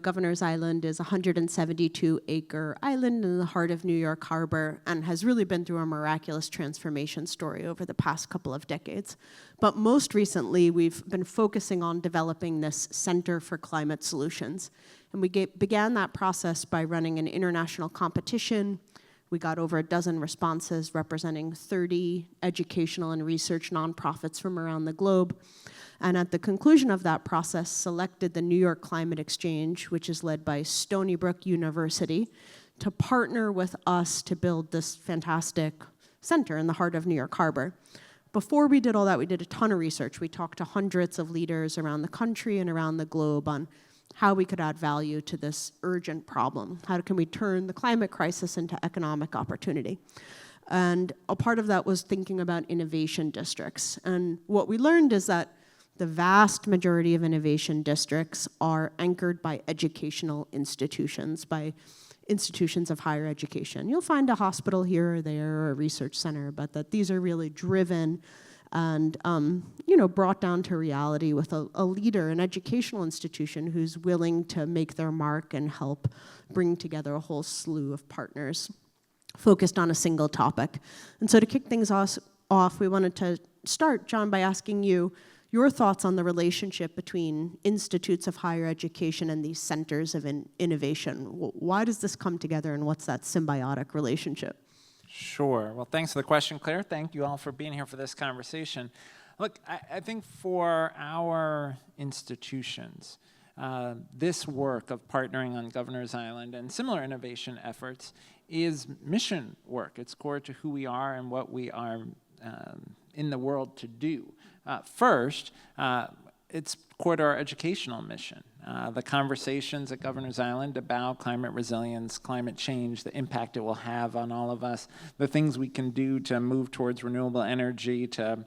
Governor's Island is a 172-acre island in the heart of New York Harbor and has really been through a miraculous transformation story over the past couple of decades. But most recently, we've been focusing on developing this Center for Climate Solutions. And we began that process by running an international competition. We got over a dozen responses representing 30 educational and research nonprofits from around the globe. And at the conclusion of that process, selected the New York Climate Exchange, which is led by Stony Brook University, to partner with us to build this fantastic center in the heart of New York Harbor. Before we did all that, we did a ton of research. We talked to hundreds of leaders around the country and around the globe on how we could add value to this urgent problem. How can we turn the climate crisis into economic opportunity? And a part of that was thinking about innovation districts. And what we learned is that the vast majority of innovation districts are anchored by educational institutions, by institutions of higher education. You'll find a hospital here or there or a research center, but that these are really driven and brought down to reality with a leader, an educational institution who's willing to make their mark and help bring together a whole slew of partners focused on a single topic. And so to kick things off, we wanted to start, John, by asking you your thoughts on the relationship between institutes of higher education and these centers of innovation. Why does this come together, and what's that symbiotic relationship? Sure. Well, thanks for the question, Claire. Thank you all for being here for this conversation. Look, I think for our institutions, this work of partnering on Governor's Island and similar innovation efforts is mission work. It's core to who we are and what we are in the world to do. First, it's core to our educational mission. The conversations at Governor's Island about climate resilience, climate change, the impact it will have on all of us, the things we can do to move towards renewable energy, to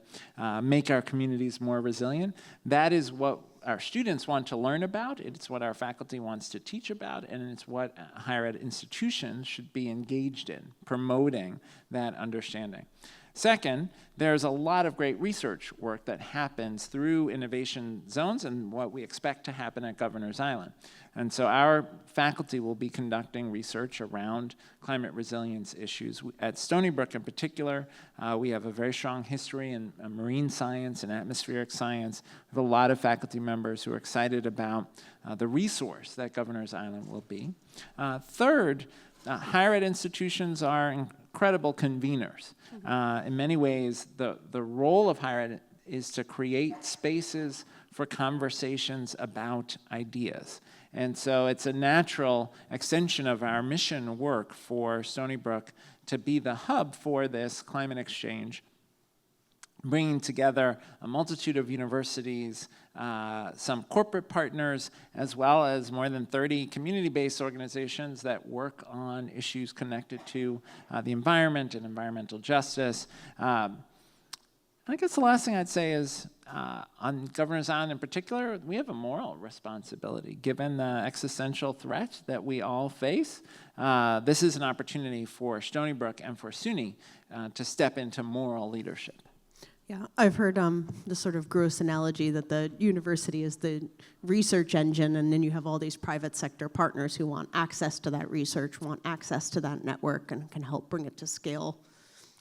make our communities more resilient, that is what our students want to learn about, it's what our faculty wants to teach about, and it's what higher ed institutions should be engaged in, promoting that understanding. Second, there's a lot of great research work that happens through innovation zones and what we expect to happen at Governor's Island. And so our faculty will be conducting research around climate resilience issues. At Stony Brook in particular, we have a very strong history in marine science and atmospheric science. We have a lot of faculty members who are excited about the resource that Governor's Island will be. Third, higher ed institutions are incredible conveners. In many ways, the role of higher ed is to create spaces for conversations about ideas. And so it's a natural extension of our mission work for Stony Brook to be the hub for this climate exchange, bringing together a multitude of universities, some corporate partners, as well as more than 30 community-based organizations that work on issues connected to the environment and environmental justice. I guess the last thing I'd say is, on Governor's Island in particular, we have a moral responsibility. Given the existential threat that we all face, this is an opportunity for Stony Brook and for SUNY to step into moral leadership. Yeah, I've heard the sort of gross analogy that the university is the research engine, and then you have all these private sector partners who want access to that research, want access to that network, and can help bring it to scale,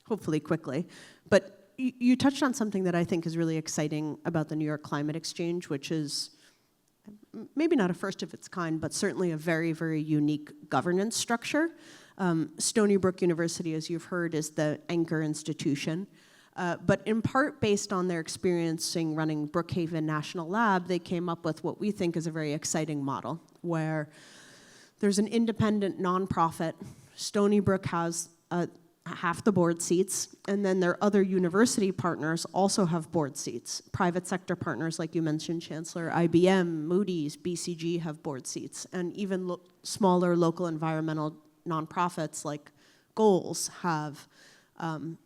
hopefully quickly. But you touched on something that I think is really exciting about the New York Climate Exchange, which is maybe not a first of its kind, but certainly a very, very unique governance structure. Stony Brook University, as you've heard, is the anchor institution. But in part based on their experience running Brookhaven National Lab, they came up with what we think is a very exciting model, where there's an independent nonprofit. Stony Brook has half the board seats, and then their other university partners also have board seats. Private sector partners, like you mentioned, Chancellor, IBM, Moody's, BCG have board seats, and even smaller local environmental nonprofits like Goals have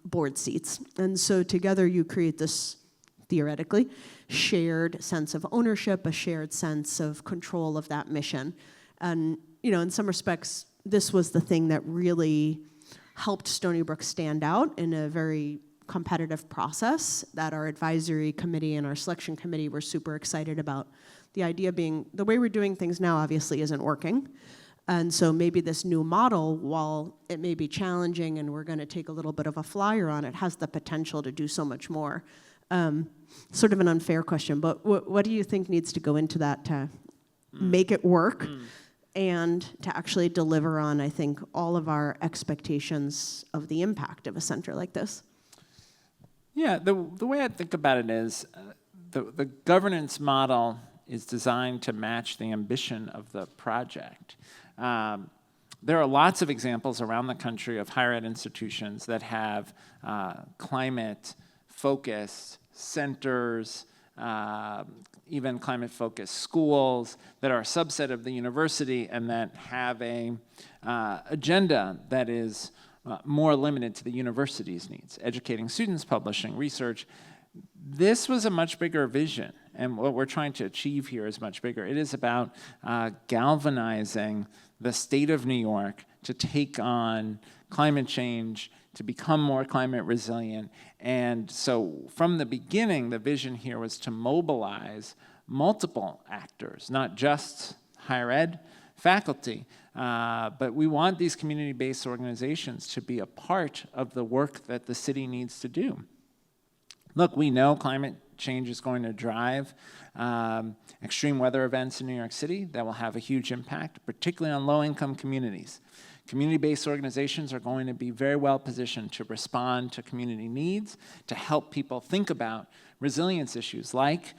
board seats. And so together you create this, theoretically, shared sense of ownership, a shared sense of control of that mission. And in some respects, this was the thing that really helped Stony Brook stand out in a very competitive process that our advisory committee and our selection committee were super excited about. The idea being, the way we're doing things now obviously isn't working. And so maybe this new model, while it may be challenging and we're going to take a little bit of a flyer on it, has the potential to do so much more. Sort of an unfair question, but what do you think needs to go into that to make it work and to actually deliver on, I think, all of our expectations of the impact of a center like this? Yeah, the way I think about it is the governance model is designed to match the ambition of the project. There are lots of examples around the country of higher ed institutions that have climate-focused centers, even climate-focused schools that are a subset of the university and that have a agenda that is more limited to the university's needs, educating students, publishing research. This was a much bigger vision, and what we're trying to achieve here is much bigger. It is about galvanizing the state of New York to take on climate change, to become more climate resilient. And so from the beginning, the vision here was to mobilize multiple actors, not just higher ed faculty, but we want these community-based organizations to be a part of the work that the city needs to do. Look, we know climate change is going to drive extreme weather events in New York City that will have a huge impact, particularly on low-income communities. Community-based organizations are going to be very well positioned to respond to community needs, to help people think about resilience issues, like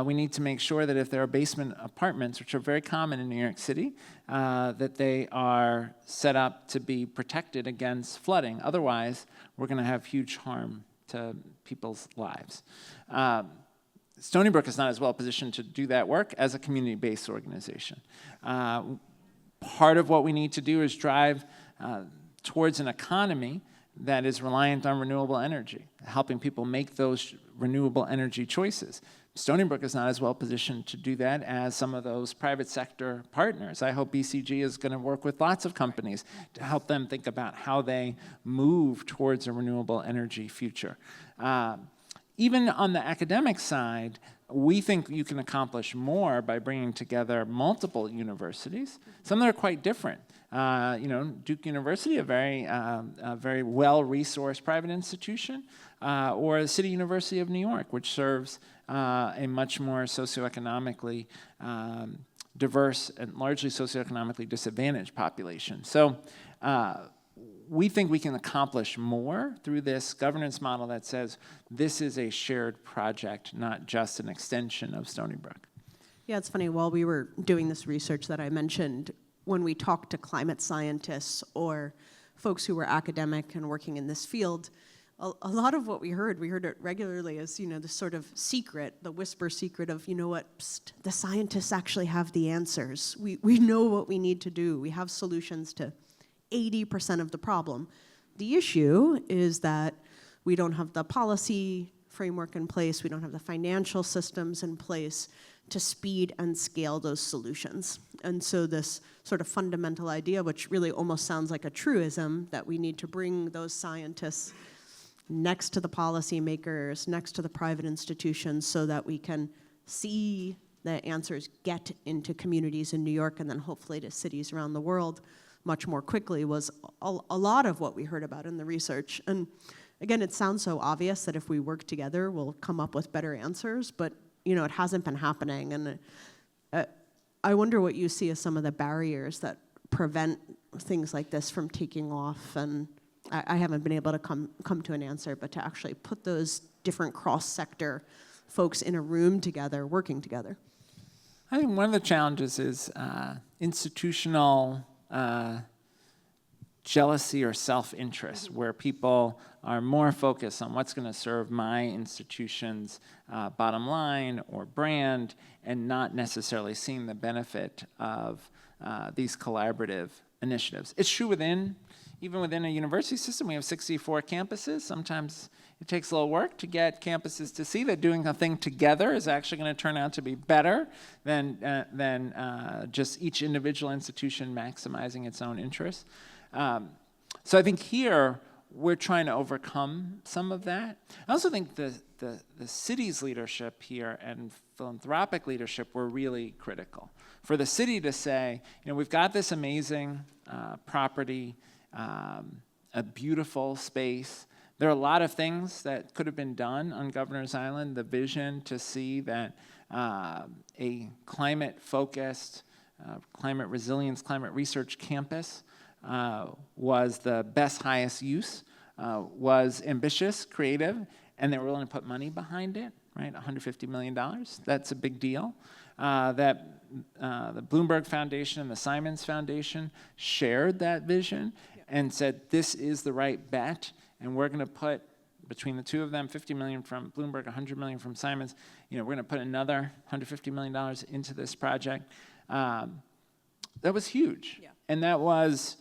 we need to make sure that if there are basement apartments, which are very common in New York City, that they are set up to be protected against flooding. Otherwise, we're going to have huge harm to people's lives. Stony Brook is not as well positioned to do that work as a community-based organization. Part of what we need to do is drive towards an economy that is reliant on renewable energy, helping people make those renewable energy choices. Stony Brook is not as well positioned to do that as some of those private sector partners. I hope BCG is going to work with lots of companies to help them think about how they move towards a renewable energy future. Even on the academic side, we think you can accomplish more by bringing together multiple universities, some that are quite different. Duke University, a very well-resourced private institution, or the City University of New York, which serves a much more socioeconomically diverse and largely socioeconomically disadvantaged population. So we think we can accomplish more through this governance model that says this is a shared project, not just an extension of Stony Brook. Yeah, it's funny, while we were doing this research that I mentioned, when we talked to climate scientists or folks who were academic and working in this field, a lot of what we heard it regularly as, this sort of secret, the whisper secret of, psst, the scientists actually have the answers. We know what we need to do. We have solutions to 80% of the problem. The issue is that we don't have the policy framework in place, we don't have the financial systems in place to speed and scale those solutions. And so this sort of fundamental idea, which really almost sounds like a truism, that we need to bring those scientists next to the policymakers, next to the private institutions, so that we can see the answers get into communities in New York and then hopefully to cities around the world much more quickly, was a lot of what we heard about in the research. And again, it sounds so obvious that if we work together, we'll come up with better answers, but it hasn't been happening. And I wonder what you see as some of the barriers that prevent things like this from taking off. And I haven't been able to come to an answer, but to actually put those different cross-sector folks in a room together, working together. I think one of the challenges is institutional jealousy or self-interest, where people are more focused on what's going to serve my institution's bottom line or brand, and not necessarily seeing the benefit of these collaborative initiatives. It's true even within a university system. We have 64 campuses. Sometimes it takes a little work to get campuses to see that doing a thing together is actually going to turn out to be better than just each individual institution maximizing its own interests. So I think here, we're trying to overcome some of that. I also think the city's leadership here and philanthropic leadership were really critical. For the city to say, we've got this amazing property, a beautiful space. There are a lot of things that could have been done on Governor's Island. The vision to see that a climate-focused, climate resilience, climate research campus was the best, highest use, was ambitious, creative, and they were willing to put money behind it, right? $150 million, that's a big deal. The Bloomberg Foundation and the Simons Foundation shared that vision and said, this is the right bet, and we're going to put, between the two of them, $50 million from Bloomberg, $100 million from Simons, we're going to put another $150 million into this project. That was huge. Yeah. And that was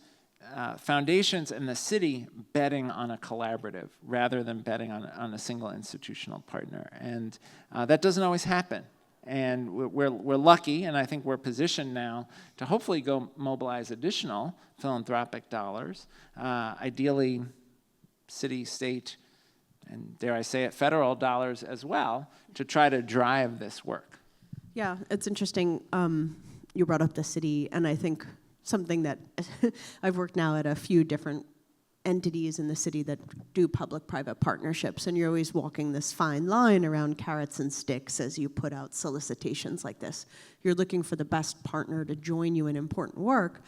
foundations and the city betting on a collaborative rather than betting on a single institutional partner. And that doesn't always happen. And we're lucky, and I think we're positioned now to hopefully go mobilize additional philanthropic dollars, ideally city, state, and dare I say it, federal dollars as well, to try to drive this work. Yeah, it's interesting. You brought up the city, and I think something that I've worked now at a few different entities in the city that do public-private partnerships, and you're always walking this fine line around carrots and sticks as you put out solicitations like this. You're looking for the best partner to join you in important work,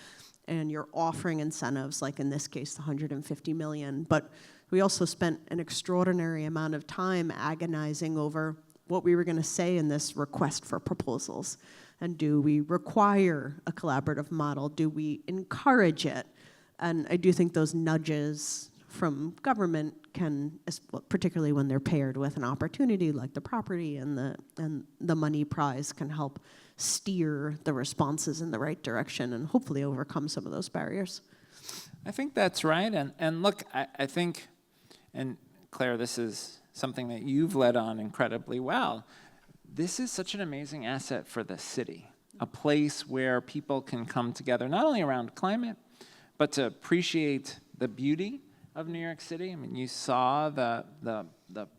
and you're offering incentives, like in this case, the $150 million. But we also spent an extraordinary amount of time agonizing over what we were going to say in this request for proposals. And do we require a collaborative model? Do we encourage it? And I do think those nudges from government can, particularly when they're paired with an opportunity like the property and the money prize, can help steer the responses in the right direction and hopefully overcome some of those barriers. I think that's right. And look, I think, and Claire, this is something that you've led on incredibly well. This is such an amazing asset for the city, a place where people can come together, not only around climate, but to appreciate the beauty of New York City. I mean, you saw the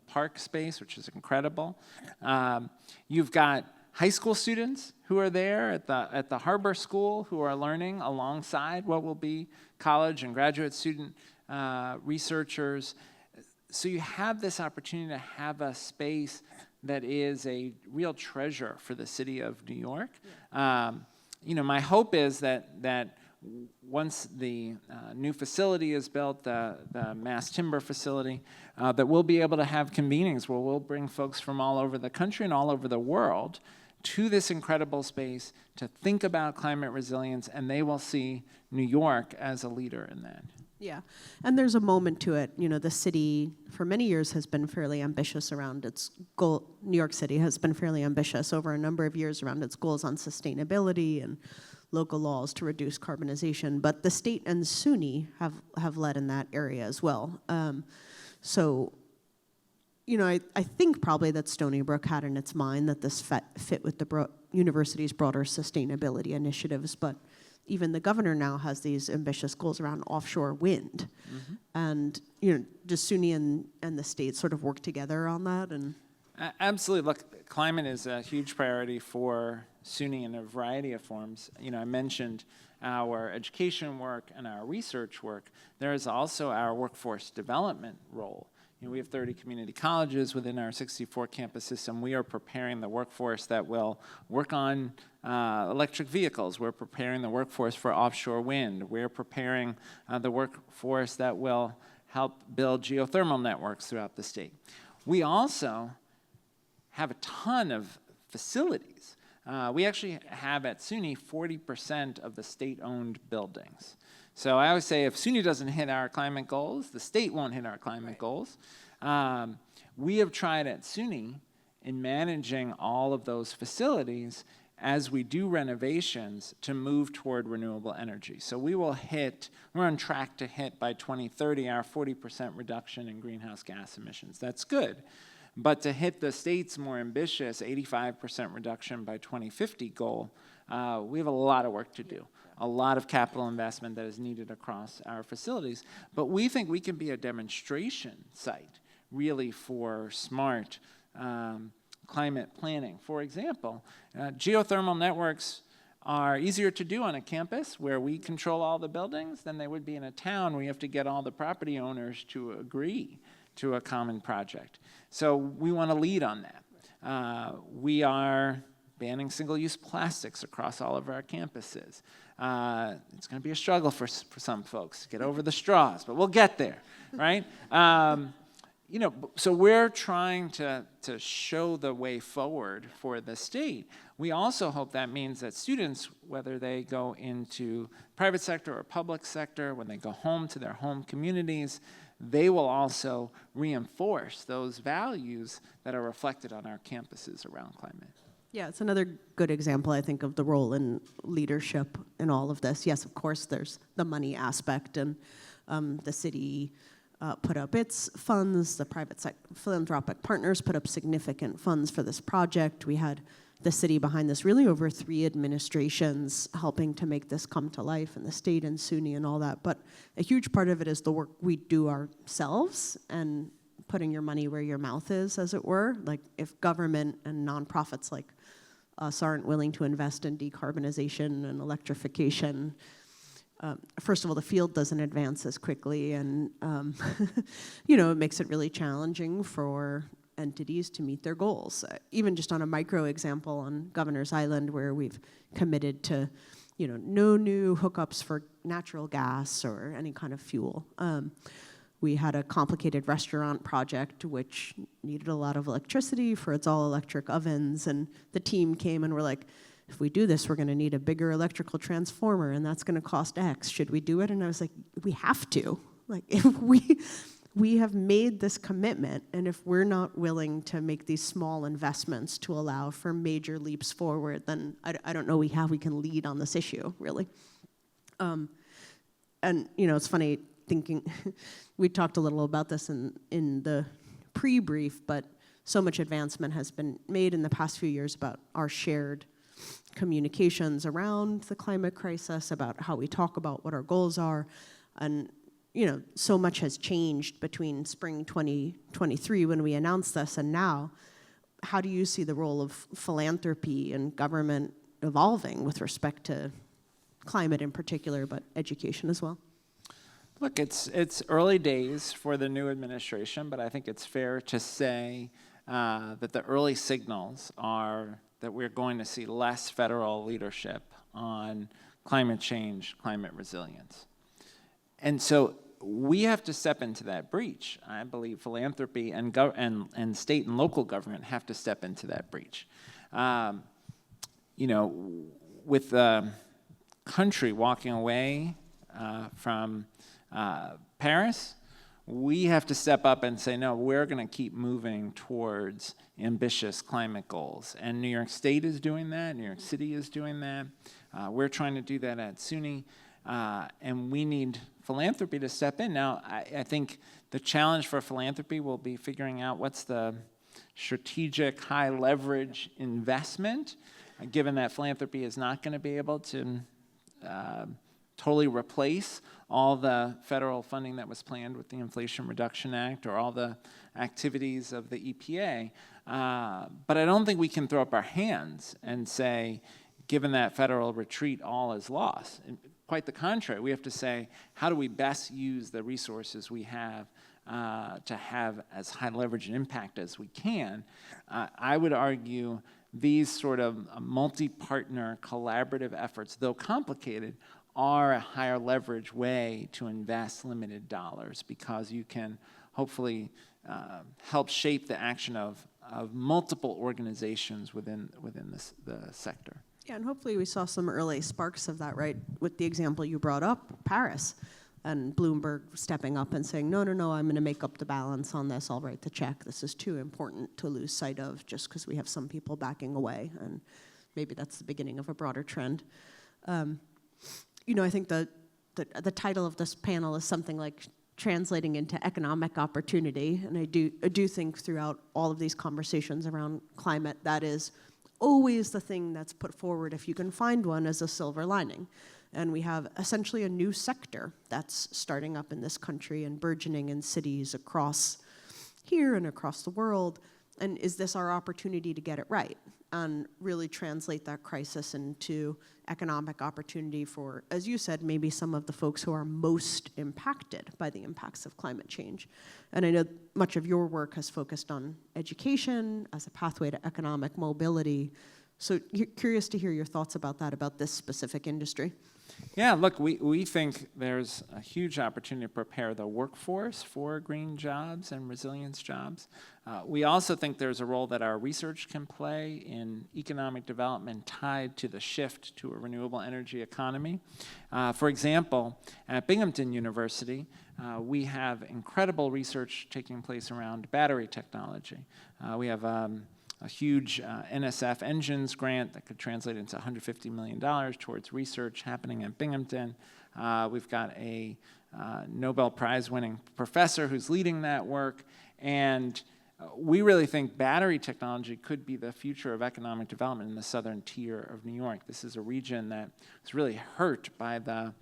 park space, which is incredible. You've got high school students who are there at the Harbor School who are learning alongside what will be college and graduate student researchers. So you have this opportunity to have a space that is a real treasure for the city of New York. Yeah. My hope is that once the new facility is built, the mass timber facility, that we'll be able to have convenings where we'll bring folks from all over the country and all over the world to this incredible space to think about climate resilience, and they will see New York as a leader in that. Yeah, and there's a moment to it. The city for many years has been fairly ambitious around its goal. New York City has been fairly ambitious over a number of years around its goals on sustainability and local laws to reduce carbonization. But the state and SUNY have led in that area as well. I think probably that Stony Brook had in its mind that this fit with the university's broader sustainability initiatives, but even the governor now has these ambitious goals around offshore wind. Mm-hmm. And, does SUNY and the state sort of work together on that? And absolutely. Look, climate is a huge priority for SUNY in a variety of forms. I mentioned our education work and our research work. There is also our workforce development role. We have 30 community colleges within our 64 campus system. We are preparing the workforce that will work on electric vehicles. We're preparing the workforce for offshore wind. We're preparing the workforce that will help build geothermal networks throughout the state. We also have a ton of facilities. We actually have at SUNY 40% of the state-owned buildings. So I always say if SUNY doesn't hit our climate goals, the state won't hit our climate goals. We have tried at SUNY in managing all of those facilities as we do renovations to move toward renewable energy. So we're on track to hit by 2030 our 40% reduction in greenhouse gas emissions. That's good. But to hit the state's more ambitious 85% reduction by 2050 goal, we have a lot of work to do. a lot of capital investment that is needed across our facilities. But we think we can be a demonstration site, really, for smart climate planning. For example, geothermal networks are easier to do on a campus where we control all the buildings than they would be in a town where you have to get all the property owners to agree to a common project. So we want to lead on that. We are banning single-use plastics across all of our campuses. It's going to be a struggle for some folks to get over the straws, but we'll get there, right? So we're trying to show the way forward for the state. We also hope that means that students, whether they go into private sector or public sector, when they go home to their home communities, they will also reinforce those values that are reflected on our campuses around climate. Yeah, it's another good example, I think, of the role in leadership in all of this. Yes, of course, there's the money aspect, and the city put up its funds. The private philanthropic partners put up significant funds for this project. We had the city behind this really over 3 administrations helping to make this come to life, and the state and SUNY and all that. But a huge part of it is the work we do ourselves and putting your money where your mouth is, as it were. Like, if government and nonprofits like us aren't willing to invest in decarbonization and electrification, first of all, the field doesn't advance as quickly, and it makes it really challenging for entities to meet their goals. Even just on a micro example on Governor's Island, where we've committed to, no new hookups for natural gas or any kind of fuel. We had a complicated restaurant project which needed a lot of electricity for its all-electric ovens, and the team came and were like, if we do this, we're going to need a bigger electrical transformer, and that's going to cost X. Should we do it? And I was like, we have to. Like, if we have made this commitment, and if we're not willing to make these small investments to allow for major leaps forward, then I don't know how we can lead on this issue, really. And it's funny thinking, we talked a little about this in the pre-brief, but so much advancement has been made in the past few years about our shared communications around the climate crisis, about how we talk about what our goals are, and so much has changed between spring 2023 when we announced this and now. How do you see the role of philanthropy and government evolving with respect to climate in particular, but education as well? Look, it's early days for the new administration, but I think it's fair to say that the early signals are that we're going to see less federal leadership on climate change, climate resilience. And so we have to step into that breach. I believe philanthropy and state and local government have to step into that breach. With the country walking away from Paris, we have to step up and say, no, we're going to keep moving towards ambitious climate goals. And New York State is doing that. New York City is doing that. We're trying to do that at SUNY. And we need philanthropy to step in. Now, I think the challenge for philanthropy will be figuring out what's the strategic, high-leverage investment, given that philanthropy is not going to be able to totally replace all the federal funding that was planned with the Inflation Reduction Act or all the activities of the EPA. But I don't think we can throw up our hands and say, given that federal retreat, all is lost. And quite the contrary, we have to say, how do we best use the resources we have to have as high leverage and impact as we can? I would argue these sort of multi-partner collaborative efforts, though complicated, are a higher leverage way to invest limited dollars, because you can hopefully help shape the action of multiple organizations within the sector. Yeah, and hopefully we saw some early sparks of that, right? With the example you brought up, Paris, and Bloomberg stepping up and saying, no, I'm going to make up the balance on this. I'll write the check. This is too important to lose sight of just because we have some people backing away. And maybe that's the beginning of a broader trend. I think the title of this panel is something like translating into economic opportunity. And I do think throughout all of these conversations around climate, that is always the thing that's put forward, if you can find one, as a silver lining. And we have essentially a new sector that's starting up in this country and burgeoning in cities across here and across the world. And is this our opportunity to get it right and really translate that crisis into economic opportunity for, as you said, maybe some of the folks who are most impacted by the impacts of climate change? And I know much of your work has focused on education as a pathway to economic mobility. So curious to hear your thoughts about that, about this specific industry. Yeah, look, we think there's a huge opportunity to prepare the workforce for green jobs and resilience jobs. We also think there's a role that our research can play in economic development tied to the shift to a renewable energy economy. For example, at Binghamton University, we have incredible research taking place around battery technology. We have a huge NSF engines grant that could translate into $150 million towards research happening at Binghamton. We've got a Nobel Prize winning professor who's leading that work, and we really think battery technology could be the future of economic development in the southern tier of New York. This is a region that was really hurt by the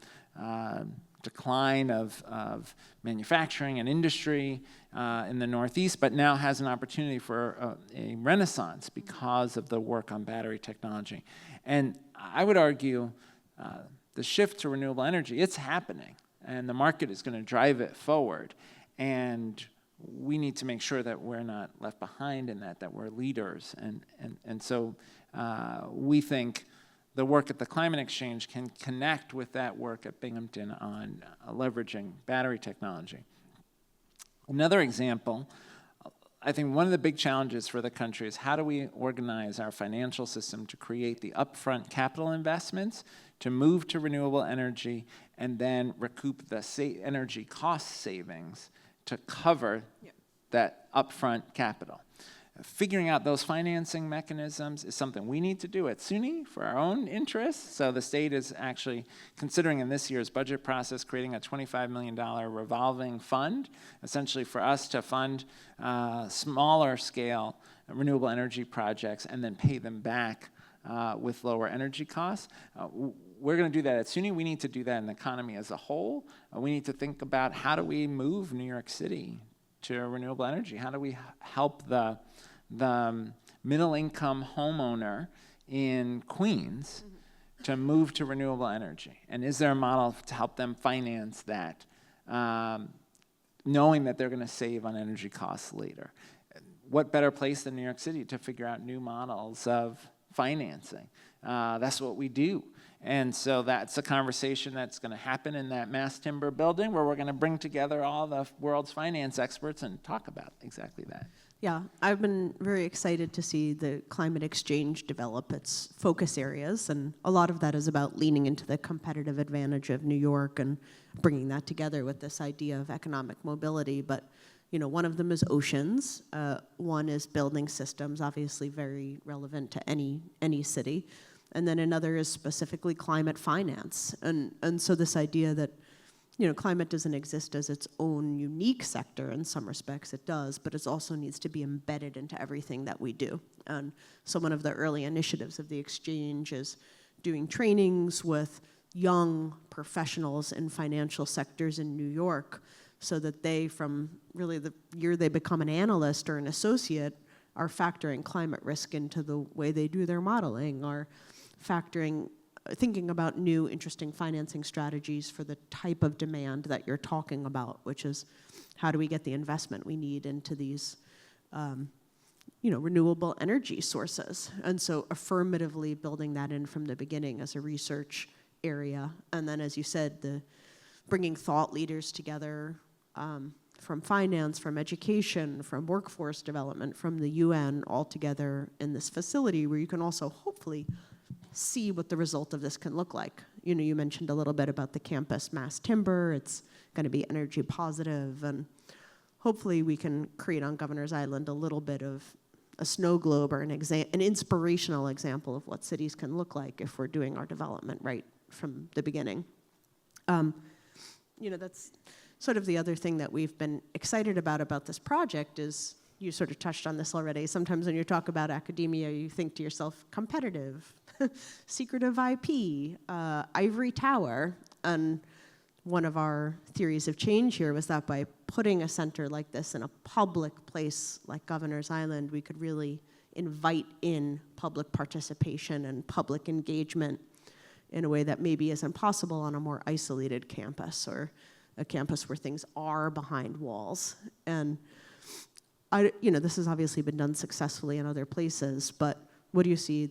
decline of manufacturing and industry in the Northeast, but now has an opportunity for a renaissance because of the work on battery technology. And I would argue the shift to renewable energy, it's happening, and the market is going to drive it forward. And we need to make sure that we're not left behind in that we're leaders. And so we think the work at the Climate Exchange can connect with that work at Binghamton on leveraging battery technology. Another example, I think one of the big challenges for the country is how do we organize our financial system to create the upfront capital investments to move to renewable energy and then recoup the energy cost savings to cover that upfront capital. Figuring out those financing mechanisms is something we need to do at SUNY for our own interests. So the state is actually considering in this year's budget process creating a $25 million revolving fund, essentially for us to fund smaller scale renewable energy projects and then pay them back with lower energy costs. We're going to do that at SUNY. We need to do that in the economy as a whole. We need to think about how do we move New York City to renewable energy? How do we help the middle-income homeowner in Queens to move to renewable energy? And is there a model to help them finance that, knowing that they're going to save on energy costs later? What better place than New York City to figure out new models of financing? That's what we do. And so that's a conversation that's going to happen in that Mass Timber building where we're going to bring together all the world's finance experts and talk about exactly that. Yeah, I've been very excited to see the Climate Exchange develop its focus areas, and a lot of that is about leaning into the competitive advantage of New York and bringing that together with this idea of economic mobility. But you know, one of them is oceans. One is building systems, obviously very relevant to any city. And then another is specifically climate finance. And so this idea that, you know, climate doesn't exist as its own unique sector in some respects, it does, but it also needs to be embedded into everything that we do. And so one of the early initiatives of the exchange is doing trainings with young professionals in financial sectors in New York so that they, from really the year they become an analyst or an associate, are factoring climate risk into the way they do their modeling, are thinking about new interesting financing strategies for the type of demand that you're talking about, which is how do we get the investment we need into these renewable energy sources. And so affirmatively building that in from the beginning as a research area. And then, as you said, bringing thought leaders together from finance, from education, from workforce development, from the UN, all together in this facility where you can also hopefully see what the result of this can look like. You know, you mentioned a little bit about the campus Mass Timber. It's going to be energy positive, and hopefully we can create on Governor's Island a little bit of a snow globe or an inspirational example of what cities can look like if we're doing our development right from the beginning. That's sort of the other thing that we've been excited about this project is, you sort of touched on this already, sometimes when you talk about academia, you think to yourself, competitive. secretive IP, ivory tower. And one of our theories of change here was that by putting a center like this in a public place like Governor's Island, we could really invite in public participation and public engagement in a way that maybe isn't possible on a more isolated campus or a campus where things are behind walls. And this has obviously been done successfully in other places, but what do you see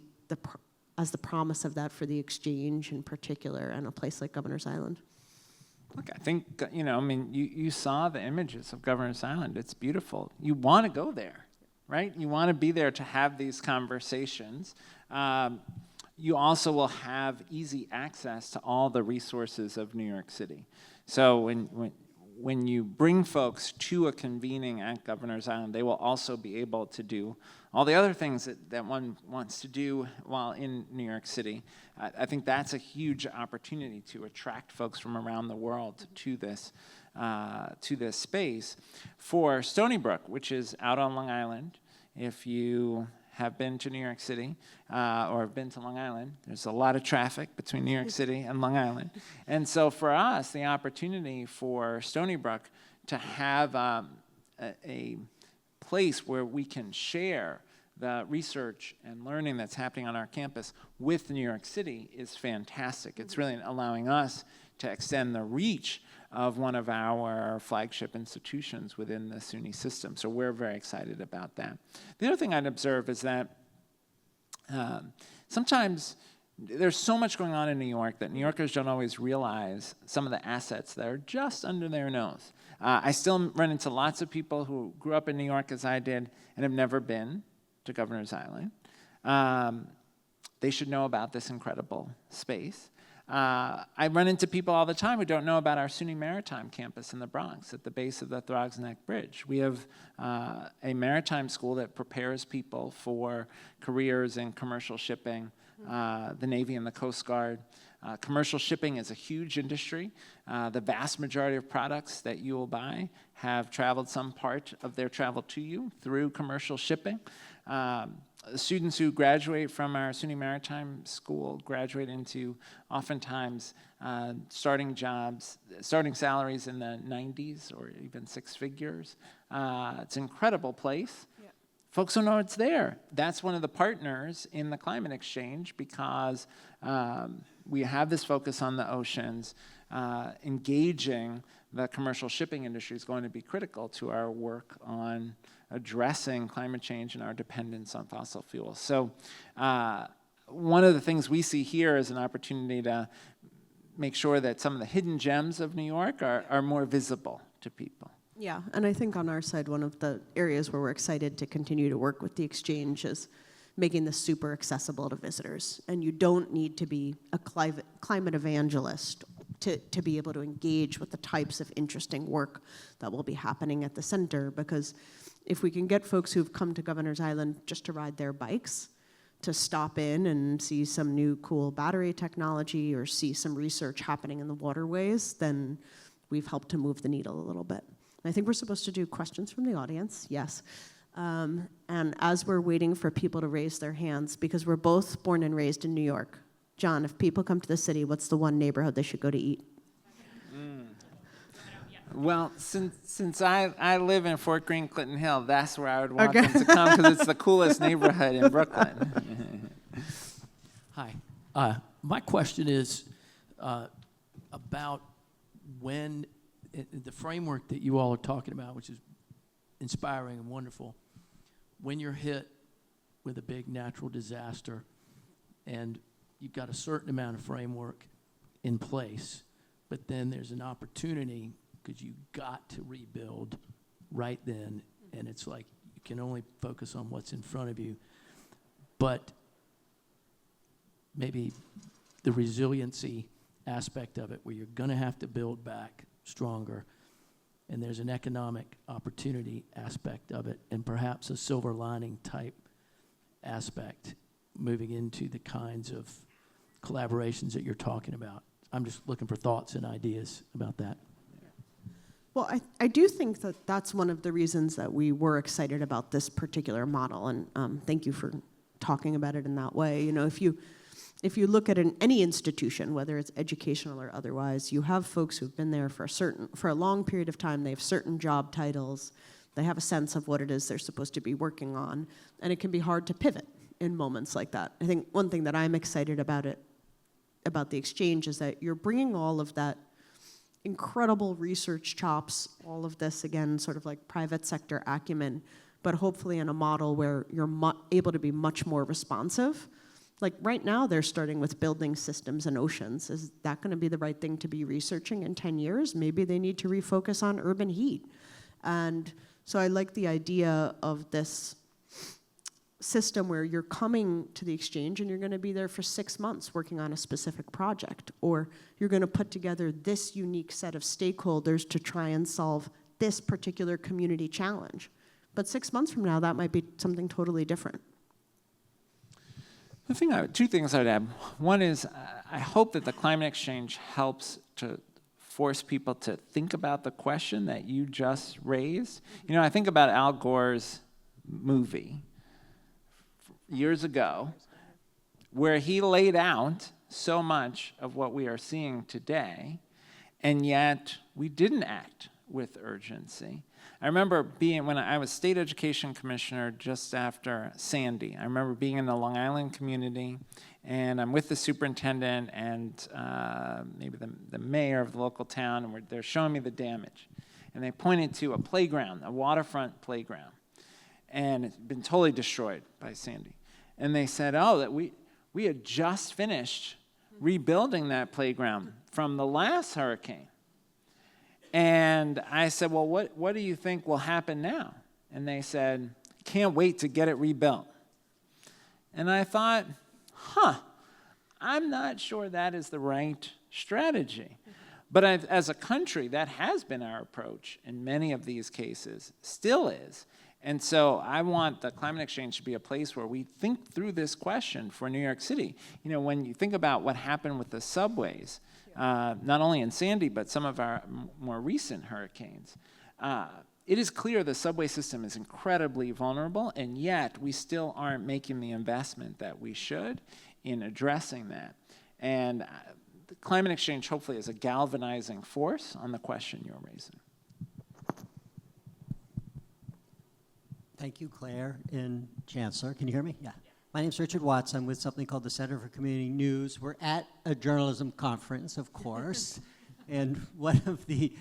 as the promise of that for the exchange in particular and a place like Governor's Island? Look, I think, you saw the images of Governor's Island. It's beautiful. You want to go there, right? You want to be there to have these conversations. You also will have easy access to all the resources of New York City. So when you bring folks to a convening at Governor's Island, they will also be able to do all the other things that one wants to do while in New York City. I think that's a huge opportunity to attract folks from around the world to this space. For Stony Brook, which is out on Long Island, if you have been to New York City or have been to Long Island, there's a lot of traffic between New York City and Long Island. And so for us, the opportunity for Stony Brook to have a place where we can share the research and learning that's happening on our campus with New York City is fantastic. It's really allowing us to extend the reach of one of our flagship institutions within the SUNY system. So we're very excited about that. The other thing I'd observe is that sometimes there's so much going on in New York that New Yorkers don't always realize some of the assets that are just under their nose. I still run into lots of people who grew up in New York as I did and have never been to Governor's Island. They should know about this incredible space. I run into people all the time who don't know about our SUNY Maritime campus in the Bronx at the base of the Throgs Neck Bridge. We have a maritime school that prepares people for careers in commercial shipping, the Navy and the Coast Guard. Commercial shipping is a huge industry. The vast majority of products that you will buy have traveled some part of their travel to you through commercial shipping. Students who graduate from our SUNY Maritime School graduate into oftentimes starting salaries in the 90s or even six figures. It's an incredible place. Yeah. Folks don't know it's there. That's one of the partners in the climate exchange because we have this focus on the oceans. Engaging the commercial shipping industry is going to be critical to our work on addressing climate change and our dependence on fossil fuels. So one of the things we see here is an opportunity to make sure that some of the hidden gems of New York are more visible to people. Yeah, and I think on our side, one of the areas where we're excited to continue to work with the exchange is making this super accessible to visitors. And you don't need to be a climate evangelist to be able to engage with the types of interesting work that will be happening at the center, because if we can get folks who've come to Governor's Island just to ride their bikes, to stop in and see some new cool battery technology or see some research happening in the waterways, then we've helped to move the needle a little bit. I think we're supposed to do questions from the audience, yes. And as we're waiting for people to raise their hands, because we're both born and raised in New York, John, if people come to the city, what's the one neighborhood they should go to eat? Well, since I live in Fort Greene, Clinton Hill, that's where I would want them to come because it's the coolest neighborhood in Brooklyn. Hi. My question is about when the framework that you all are talking about, which is inspiring and wonderful, when you're hit with a big natural disaster and you've got a certain amount of framework in place, but then there's an opportunity because you got to rebuild right then, and it's like you can only focus on what's in front of you. But maybe the resiliency aspect of it, where you're going to have to build back stronger, and there's an economic opportunity aspect of it, and perhaps a silver lining type aspect moving into the kinds of collaborations that you're talking about. I'm just looking for thoughts and ideas about that. Well, I do think that that's one of the reasons that we were excited about this particular model, and thank you for talking about it in that way. You know, if you if you look at any institution, whether it's educational or otherwise, you have folks who've been there for a long period of time. They have certain job titles. They have a sense of what it is they're supposed to be working on, and it can be hard to pivot in moments like that. I think one thing that I'm excited about the exchange is that you're bringing all of that incredible research chops, all of this, again, sort of like private sector acumen, but hopefully in a model where you're able to be much more responsive. Like right now, they're starting with building systems and oceans. Is that going to be the right thing to be researching in 10 years? Maybe they need to refocus on urban heat. And so I like the idea of this system where you're coming to the exchange and you're going to be there for 6 months working on a specific project, or you're going to put together this unique set of stakeholders to try and solve this particular community challenge. But 6 months from now, that might be something totally different. Two things I'd add. One is I hope that the climate exchange helps to force people to think about the question that you just raised. You know, I think about Al Gore's movie years ago, where he laid out so much of what we are seeing today, and yet we didn't act with urgency. I remember when I was state education commissioner just after Sandy. I remember being in the Long Island community, and I'm with the superintendent and maybe the mayor of the local town, and they're showing me the damage. And they pointed to a playground, a waterfront playground, and it's been totally destroyed by Sandy. And they said, oh, that we had just finished rebuilding that playground from the last hurricane. And I said, well, what do you think will happen now? And they said, can't wait to get it rebuilt. And I thought, I'm not sure that is the right strategy. But as a country, that has been our approach in many of these cases, still is. And so I want the climate exchange to be a place where we think through this question for New York City. You know, when you think about what happened with the subways, not only in Sandy, but some of our more recent hurricanes, it is clear the subway system is incredibly vulnerable, and yet we still aren't making the investment that we should in addressing that. And the climate exchange hopefully is a galvanizing force on the question you're raising. Thank you, Claire and Chancellor. Can you hear me? Yeah. My name's Richard Watts. I'm with something called the Center for Community News. We're at a journalism conference, of course. And one of the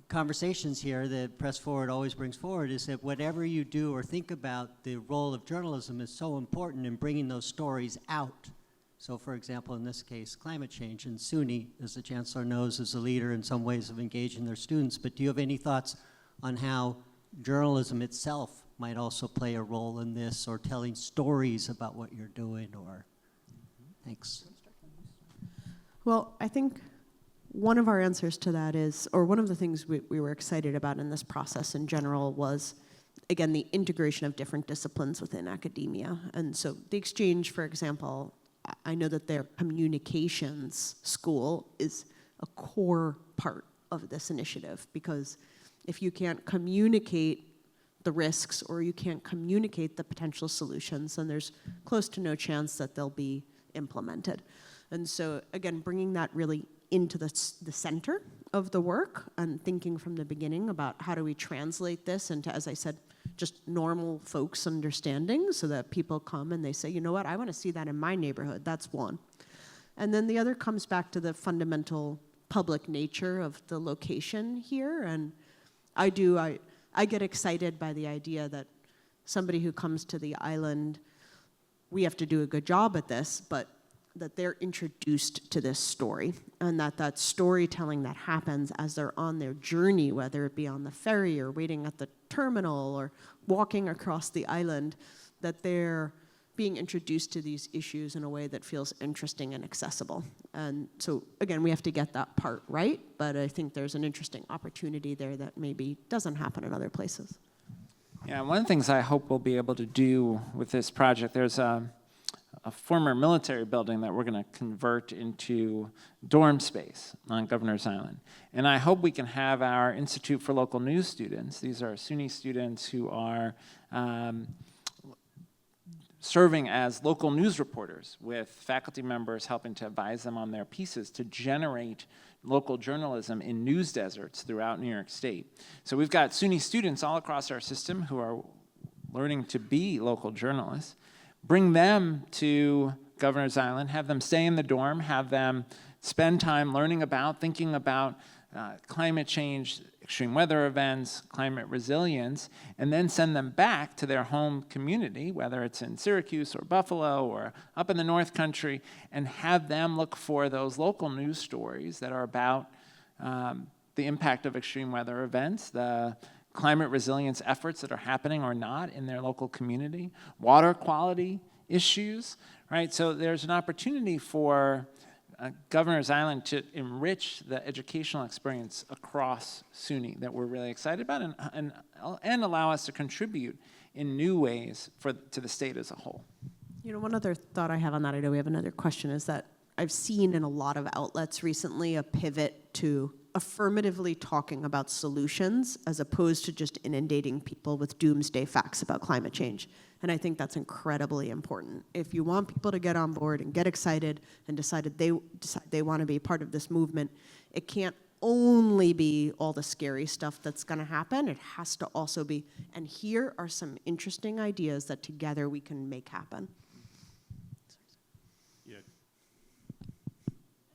conversations here that Press Forward always brings forward is that whatever you do or think about, the role of journalism is so important in bringing those stories out. So, for example, in this case, climate change. And SUNY, as the Chancellor knows, is a leader in some ways of engaging their students. But do you have any thoughts on how journalism itself might also play a role in this, or telling stories about what you're doing, or thanks. Well, I think one of our answers to that is, or one of the things we were excited about in this process in general was, again, the integration of different disciplines within academia. And so the exchange, for example, I know that their communications school is a core part of this initiative, because if you can't communicate the risks or you can't communicate the potential solutions, then there's close to no chance that they'll be implemented. And so, again, bringing that really into the center of the work and thinking from the beginning about how do we translate this into, as I said, just normal folks' understanding, so that people come and they say, you know what, I want to see that in my neighborhood. That's one. And then the other comes back to the fundamental public nature of the location here. And I get excited by the idea that somebody who comes to the island, we have to do a good job at this, but that they're introduced to this story, and that storytelling that happens as they're on their journey, whether it be on the ferry or waiting at the terminal or walking across the island, that they're being introduced to these issues in a way that feels interesting and accessible. And so, again, we have to get that part right, but I think there's an interesting opportunity there that maybe doesn't happen in other places. Yeah, one of the things I hope we'll be able to do with this project, there's a former military building that we're going to convert into dorm space on Governor's Island. And I hope we can have our Institute for Local News students, these are SUNY students who are serving as local news reporters with faculty members helping to advise them on their pieces to generate local journalism in news deserts throughout New York State. So we've got SUNY students all across our system who are learning to be local journalists. Bring them to Governor's Island, have them stay in the dorm, have them spend time learning about, thinking about climate change, extreme weather events, climate resilience, and then send them back to their home community, whether it's in Syracuse or Buffalo or up in the North Country, and have them look for those local news stories that are about the impact of extreme weather events, the climate resilience efforts that are happening or not in their local community, water quality issues, right? So there's an opportunity for Governor's Island to enrich the educational experience across SUNY that we're really excited about and allow us to contribute in new ways to the state as a whole. You know, one other thought I have on that, I know we have another question, is that I've seen in a lot of outlets recently a pivot to affirmatively talking about solutions as opposed to just inundating people with doomsday facts about climate change. And I think that's incredibly important. If you want people to get on board and get excited and decide they want to be part of this movement, it can't only be all the scary stuff that's going to happen. It has to also be, and here are some interesting ideas that together we can make happen. Yeah.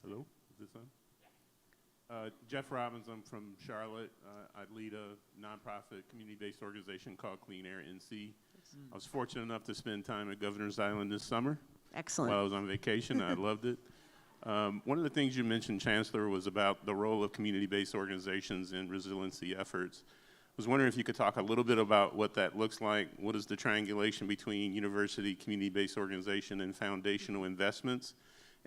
Hello, is this on? Jeff Robbins, I'm from Charlotte. I lead a nonprofit community-based organization called Clean Air NC. I was fortunate enough to spend time at Governor's Island this summer. Excellent. While I was on vacation. I loved it. One of the things you mentioned, Chancellor, was about the role of community-based organizations in resiliency efforts. I was wondering if you could talk a little bit about what that looks like. What is the triangulation between university, community-based organization, and foundational investments?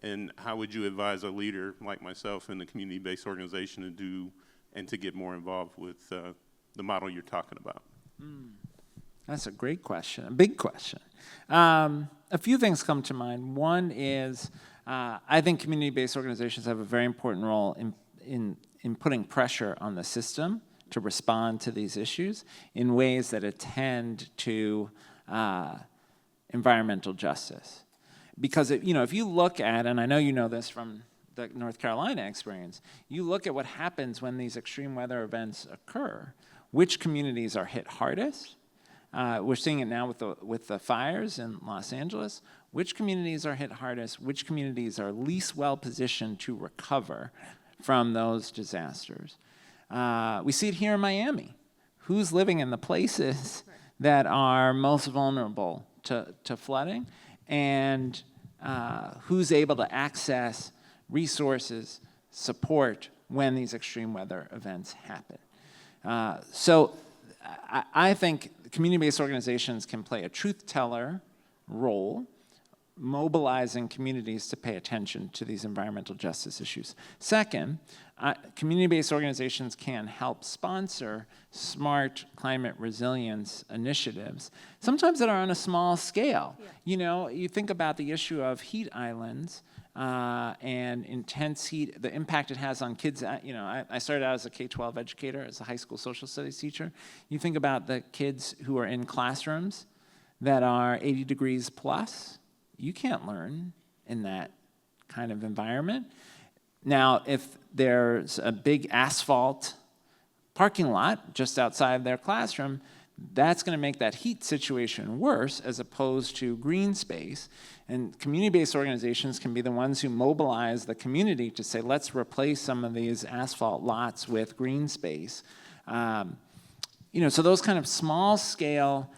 And how would you advise a leader like myself in the community-based organization to do and to get more involved with the model you're talking about? That's a great question, a big question. A few things come to mind. One is I think community-based organizations have a very important role in putting pressure on the system to respond to these issues in ways that attend to environmental justice. Because if you look at, and I know you know this from the North Carolina experience, you look at what happens when these extreme weather events occur, which communities are hit hardest. We're seeing it now with the fires in Los Angeles. Which communities are hit hardest? Which communities are least well positioned to recover from those disasters? We see it here in Miami. Who's living in the places that are most vulnerable to flooding? And who's able to access resources, support when these extreme weather events happen? So I think community-based organizations can play a truth teller role, mobilizing communities to pay attention to these environmental justice issues. Second, community-based organizations can help sponsor smart climate resilience initiatives, sometimes that are on a small scale. Yeah. You think about the issue of heat islands and intense heat, the impact it has on kids. I started out as a K-12 educator, as a high school social studies teacher. You think about the kids who are in classrooms that are 80 degrees plus. You can't learn in that kind of environment. Now, if there's a big asphalt parking lot just outside their classroom, that's going to make that heat situation worse as opposed to green space. And community-based organizations can be the ones who mobilize the community to say, let's replace some of these asphalt lots with green space. So those kind of small-scale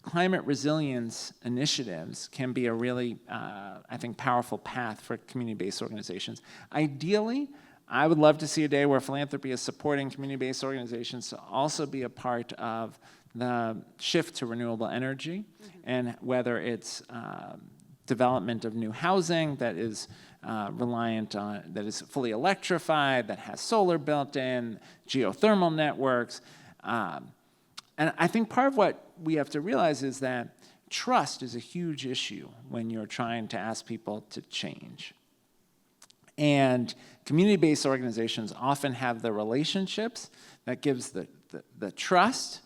climate resilience initiatives can be a really, I think, powerful path for community-based organizations. Ideally, I would love to see a day where philanthropy is supporting community-based organizations to also be a part of the shift to renewable energy, and whether it's development of new housing that is reliant on, that is fully electrified, that has solar built in, geothermal networks. And I think part of what we have to realize is that trust is a huge issue when you're trying to ask people to change. And community-based organizations often have the relationships that gives the trust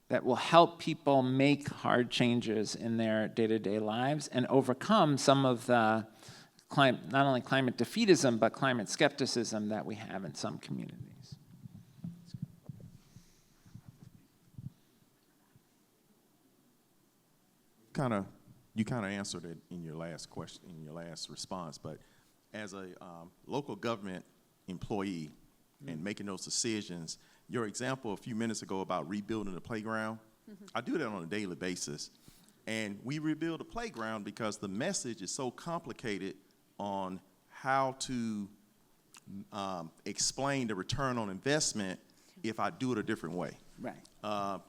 that will help people make hard changes in their day-to-day lives and overcome some of the not only climate defeatism, but climate skepticism that we have in some communities. You kind of answered it in your last question, in your last response, but as a local government employee and making those decisions, your example a few minutes ago about rebuilding the playground, I do that on a daily basis. And we rebuild a playground because the message is so complicated on how to explain the return on investment if I do it a different way. Right.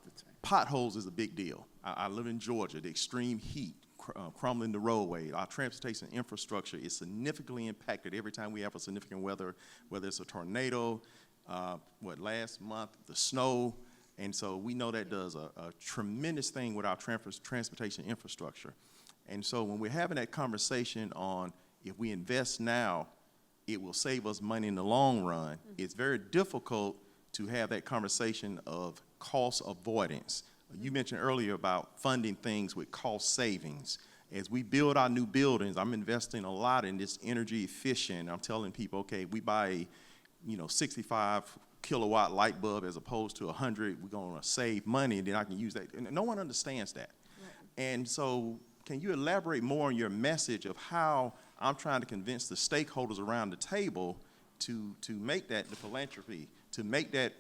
Potholes is a big deal. I live in Georgia. The extreme heat, crumbling the roadway, our transportation infrastructure is significantly impacted every time we have a significant weather, whether it's a tornado, last month, the snow. And so we know that does a tremendous thing with our transportation infrastructure. And so when we're having that conversation on if we invest now, it will save us money in the long run, it's very difficult to have that conversation of cost avoidance. You mentioned earlier about funding things with cost savings. As we build our new buildings, I'm investing a lot in this energy efficient. I'm telling people, okay, we buy a 65 kilowatt light bulb as opposed to 100, we're going to save money, and then I can use that. And no one understands that. Right. And so can you elaborate more on your message of how I'm trying to convince the stakeholders around the table to make that the philanthropy, to make that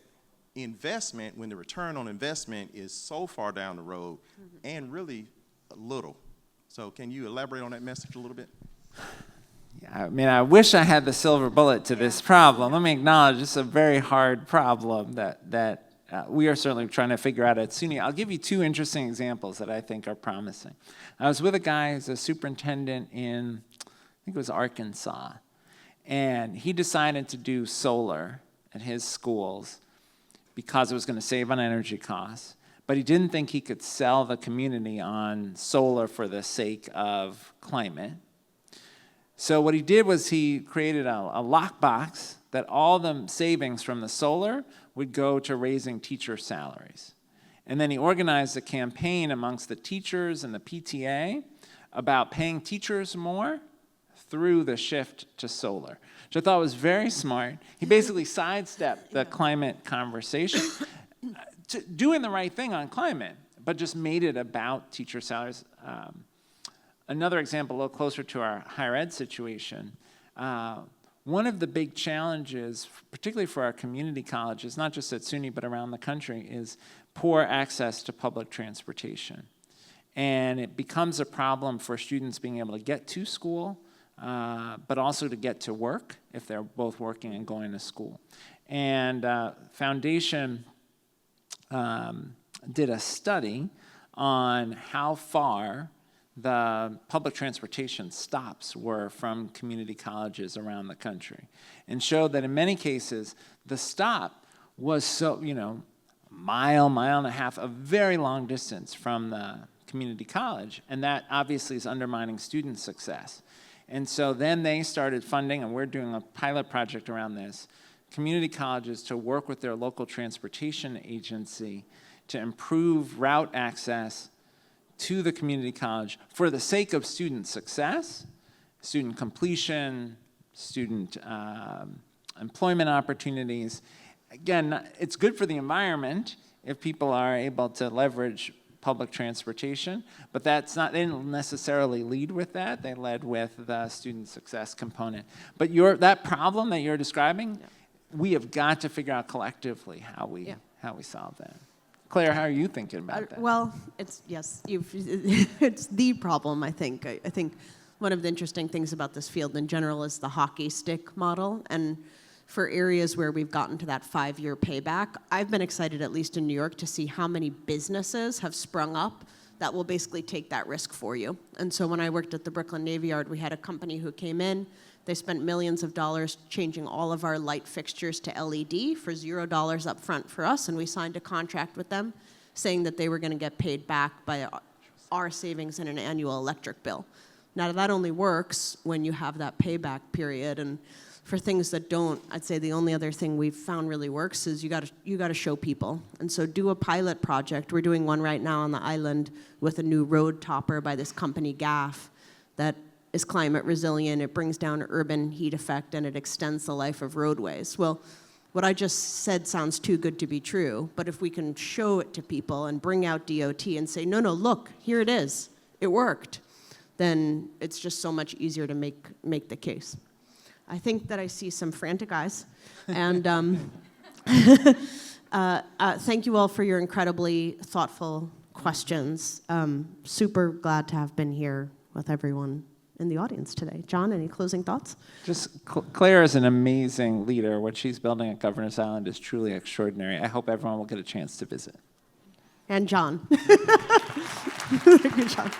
investment when the return on investment is so far down the road and really little. So can you elaborate on that message a little bit? Yeah, I mean, I wish I had the silver bullet to this problem. Let me acknowledge it's a very hard problem that we are certainly trying to figure out at SUNY. I'll give you two interesting examples that I think are promising. I was with a guy who's a superintendent in, I think it was Arkansas, and he decided to do solar at his schools because it was going to save on energy costs, but he didn't think he could sell the community on solar for the sake of climate. So what he did was he created a lockbox that all the savings from the solar would go to raising teacher salaries. And then he organized a campaign amongst the teachers and the PTA about paying teachers more through the shift to solar, which I thought was very smart. He basically sidestepped the climate conversation, doing the right thing on climate, but just made it about teacher salaries. Another example, a little closer to our higher ed situation, one of the big challenges, particularly for our community colleges, not just at SUNY but around the country, is poor access to public transportation. And it becomes a problem for students being able to get to school, but also to get to work if they're both working and going to school. And Foundation did a study on how far the public transportation stops were from community colleges around the country, and showed that in many cases, the stop was so, mile and a half, a very long distance from the community college, and that obviously is undermining student success. And so then they started funding, and we're doing a pilot project around this, community colleges to work with their local transportation agency to improve route access to the community college for the sake of student success, student completion, student employment opportunities. Again, it's good for the environment if people are able to leverage public transportation, but that's not, they didn't necessarily lead with that. They led with the student success component. But that problem that you're describing, we have got to figure out collectively how we solve that. Claire, how are you thinking about that? Well, it's the problem, I think. I think one of the interesting things about this field in general is the hockey stick model. And for areas where we've gotten to that 5-year payback, I've been excited, at least in New York, to see how many businesses have sprung up that will basically take that risk for you. And so when I worked at the Brooklyn Navy Yard, we had a company who came in. They spent millions of dollars changing all of our light fixtures to LED for $0 up front for us, and we signed a contract with them saying that they were going to get paid back by our savings in an annual electric bill. Now, that only works when you have that payback period, and For things that don't, I'd say the only other thing we've found really works is you gotta show people. And so do a pilot project. We're doing one right now on the island with a new road topper by this company, GAF, that is climate resilient. It brings down urban heat effect and it extends the life of roadways. Well, what I just said sounds too good to be true, but if we can show it to people and bring out DOT and say, no, look, here it is, it worked, then it's just so much easier to make the case. I think that I see some frantic eyes, and thank you all for your incredibly thoughtful questions. Super glad to have been here with everyone in the audience today. John, any closing thoughts? Just Claire is an amazing leader. What she's building at Governor's Island is truly extraordinary. I hope everyone will get a chance to visit. And John. Good job.